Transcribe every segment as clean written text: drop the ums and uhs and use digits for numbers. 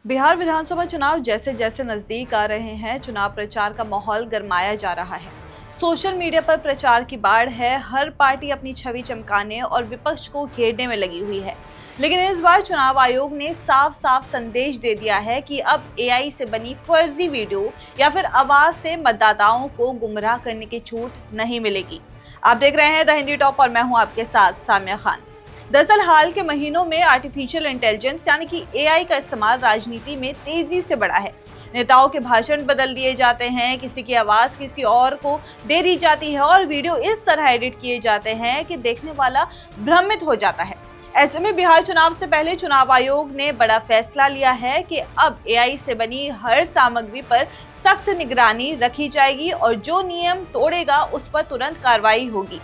बिहार विधानसभा चुनाव जैसे जैसे नजदीक आ रहे हैं, चुनाव प्रचार का माहौल गरमाया जा रहा है। सोशल मीडिया पर प्रचार की बाढ़ है। हर पार्टी अपनी छवि चमकाने और विपक्ष को घेरने में लगी हुई है। लेकिन इस बार चुनाव आयोग ने साफ साफ संदेश दे दिया है कि अब एआई से बनी फर्जी वीडियो या फिर आवाज से मतदाताओं को गुमराह करने की छूट नहीं मिलेगी। आप देख रहे हैं द हिंदी टॉप और मैं हूं आपके साथ सामिया खान। दरअसल हाल के महीनों में आर्टिफिशियल इंटेलिजेंस यानी कि एआई का इस्तेमाल राजनीति में तेजी से बढ़ा है। नेताओं के भाषण बदल दिए जाते हैं, किसी की आवाज किसी और को दे दी जाती है और वीडियो इस तरह एडिट किए जाते हैं कि देखने वाला भ्रमित हो जाता है। ऐसे में बिहार चुनाव से पहले चुनाव आयोग ने बड़ा फैसला लिया है कि अब एआई से बनी हर सामग्री पर सख्त निगरानी रखी जाएगी और जो नियम तोड़ेगा उस पर तुरंत कार्रवाई होगी।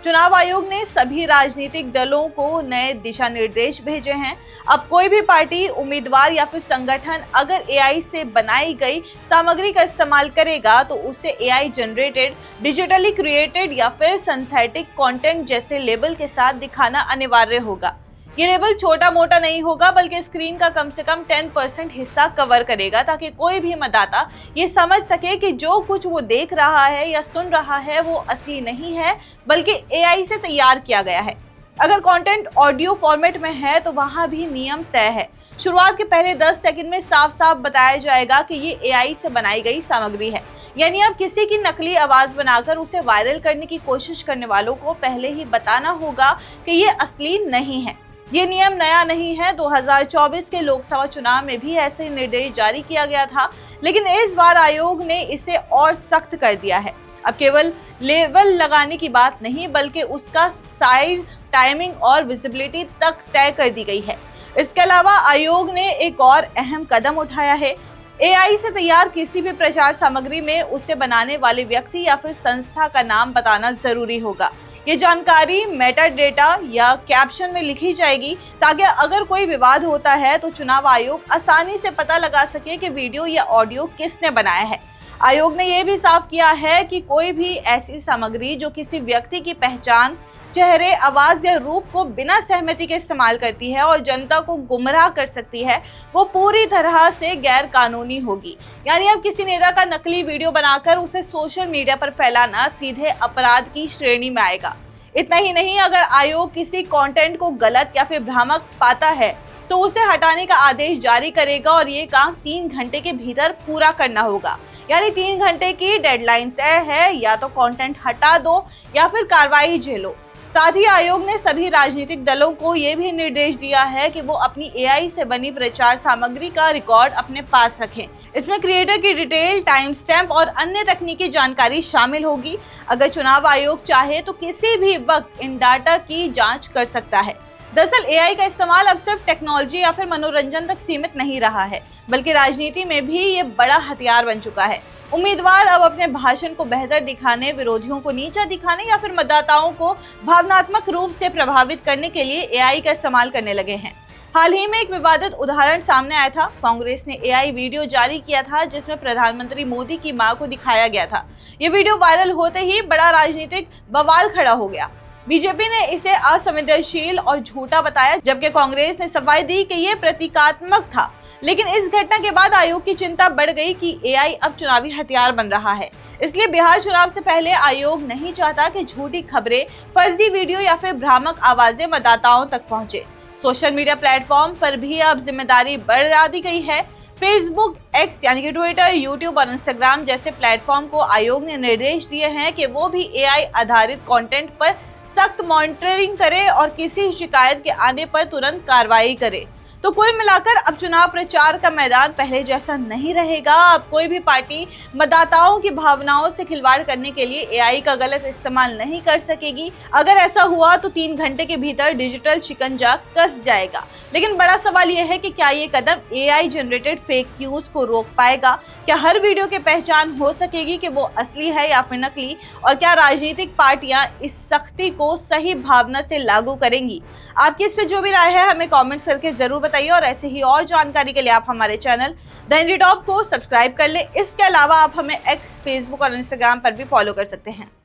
चुनाव आयोग ने सभी राजनीतिक दलों को नए दिशा निर्देश भेजे हैं। अब कोई भी पार्टी, उम्मीदवार या फिर संगठन अगर एआई से बनाई गई सामग्री का इस्तेमाल करेगा तो उसे एआई जनरेटेड, डिजिटली क्रिएटेड या फिर सिंथेटिक कंटेंट जैसे लेबल के साथ दिखाना अनिवार्य होगा। ये लेबल छोटा मोटा नहीं होगा बल्कि स्क्रीन का कम से कम 10% हिस्सा कवर करेगा ताकि कोई भी मतदाता ये समझ सके कि जो कुछ वो देख रहा है या सुन रहा है वो असली नहीं है बल्कि एआई से तैयार किया गया है। अगर कंटेंट ऑडियो फॉर्मेट में है तो वहाँ भी नियम तय है। शुरुआत के पहले 10 सेकंड में साफ साफ बताया जाएगा कि ये एआई से बनाई गई सामग्री है। यानी अब किसी की नकली आवाज बनाकर उसे वायरल करने की कोशिश करने वालों को पहले ही बताना होगा कि ये असली नहीं है। ये नियम नया नहीं है। 2024 के लोकसभा चुनाव में भी ऐसे निर्देश जारी किया गया था, लेकिन इस बार आयोग ने इसे और सख्त कर दिया है। अब केवल लेबल लगाने की बात नहीं बल्कि उसका साइज, टाइमिंग और विजिबिलिटी तक तय कर दी गई है। इसके अलावा आयोग ने एक और अहम कदम उठाया है। एआई से तैयार किसी भी प्रचार सामग्री में उसे बनाने वाले व्यक्ति या फिर संस्था का नाम बताना जरूरी होगा। ये जानकारी मेटा डेटा या कैप्शन में लिखी जाएगी ताकि अगर कोई विवाद होता है तो चुनाव आयोग आसानी से पता लगा सके कि वीडियो या ऑडियो किसने बनाया है। आयोग ने यह भी साफ किया है कि कोई भी ऐसी सामग्री जो किसी व्यक्ति की पहचान, चेहरे, आवाज या रूप को बिना सहमति के इस्तेमाल करती है और जनता को गुमराह कर सकती है, वो पूरी तरह से गैर कानूनी होगी। यानी अब किसी नेता का नकली वीडियो बनाकर उसे सोशल मीडिया पर फैलाना सीधे अपराध की श्रेणी में आएगा। इतना ही नहीं, अगर आयोग किसी कंटेंट को गलत या फिर भ्रामक पाता है तो उसे हटाने का आदेश जारी करेगा और ये काम 3 घंटे के भीतर पूरा करना होगा। यानी 3 घंटे की डेडलाइन तय है, या तो कंटेंट हटा दो या फिर कार्रवाई झेलो। साथ ही आयोग ने सभी राजनीतिक दलों को ये भी निर्देश दिया है कि वो अपनी एआई से बनी प्रचार सामग्री का रिकॉर्ड अपने पास रखें। इसमें क्रिएटर की डिटेल, टाइम स्टैम्प और अन्य तकनीकी जानकारी शामिल होगी। अगर चुनाव आयोग चाहे तो किसी भी वक्त इन डाटा की जांच कर सकता है। दरअसल एआई का इस्तेमाल अब सिर्फ टेक्नोलॉजी या फिर मनोरंजन तक सीमित नहीं रहा है बल्कि राजनीति में भी ये बड़ा हथियार बन चुका है। उम्मीदवार अब अपने भाषण को बेहतर दिखाने, विरोधियों को नीचा दिखाने या फिर मतदाताओं को भावनात्मक रूप से प्रभावित करने के लिए एआई का इस्तेमाल करने लगे हैं। हाल ही में एक विवादित उदाहरण सामने आया था। कांग्रेस ने एआई वीडियो जारी किया था जिसमें प्रधानमंत्री मोदी की मां को दिखाया गया था। ये वीडियो वायरल होते ही बड़ा राजनीतिक बवाल खड़ा हो गया। बीजेपी ने इसे असंवेदनशील और झूठा बताया जबकि कांग्रेस ने सफाई दी कि ये प्रतीकात्मक था। लेकिन इस घटना के बाद आयोग की चिंता बढ़ गई कि एआई अब चुनावी हथियार बन रहा है। इसलिए बिहार चुनाव से पहले आयोग नहीं चाहता कि झूठी खबरें, फर्जी वीडियो या फिर भ्रामक आवाजें मतदाताओं तक पहुंचे। सोशल मीडिया प्लेटफॉर्म पर भी अब जिम्मेदारी बढ़ा दी गई है। फेसबुक, एक्स यानी कि ट्विटर, यूट्यूब और इंस्टाग्राम जैसे प्लेटफॉर्म को आयोग ने निर्देश दिए हैं कि वो भी एआई आधारित कंटेंट पर सख्त मॉनिटरिंग करे और किसी शिकायत के आने पर तुरंत कार्रवाई करे। तो कुल मिलाकर अब चुनाव प्रचार का मैदान पहले जैसा नहीं रहेगा। अब कोई भी पार्टी मतदाताओं की भावनाओं से खिलवाड़ करने के लिए एआई का गलत इस्तेमाल नहीं कर सकेगी। अगर ऐसा हुआ तो 3 घंटे के भीतर डिजिटल शिकंजा कस जाएगा। लेकिन बड़ा सवाल यह है कि क्या ये कदम एआई जनरेटेड फेक न्यूज को रोक पाएगा? क्या हर वीडियो की पहचान हो सकेगी कि वो असली है या फिर नकली? और क्या राजनीतिक पार्टियां इस सख्ती को सही भावना से लागू करेंगी? आपकी इस पे जो भी राय है हमें कमेंट्स करके जरूर बताइए और ऐसे ही और जानकारी के लिए आप हमारे चैनल द हिंदी टॉप को सब्सक्राइब कर ले। इसके अलावा आप हमें एक्स, फेसबुक और इंस्टाग्राम पर भी फॉलो कर सकते हैं।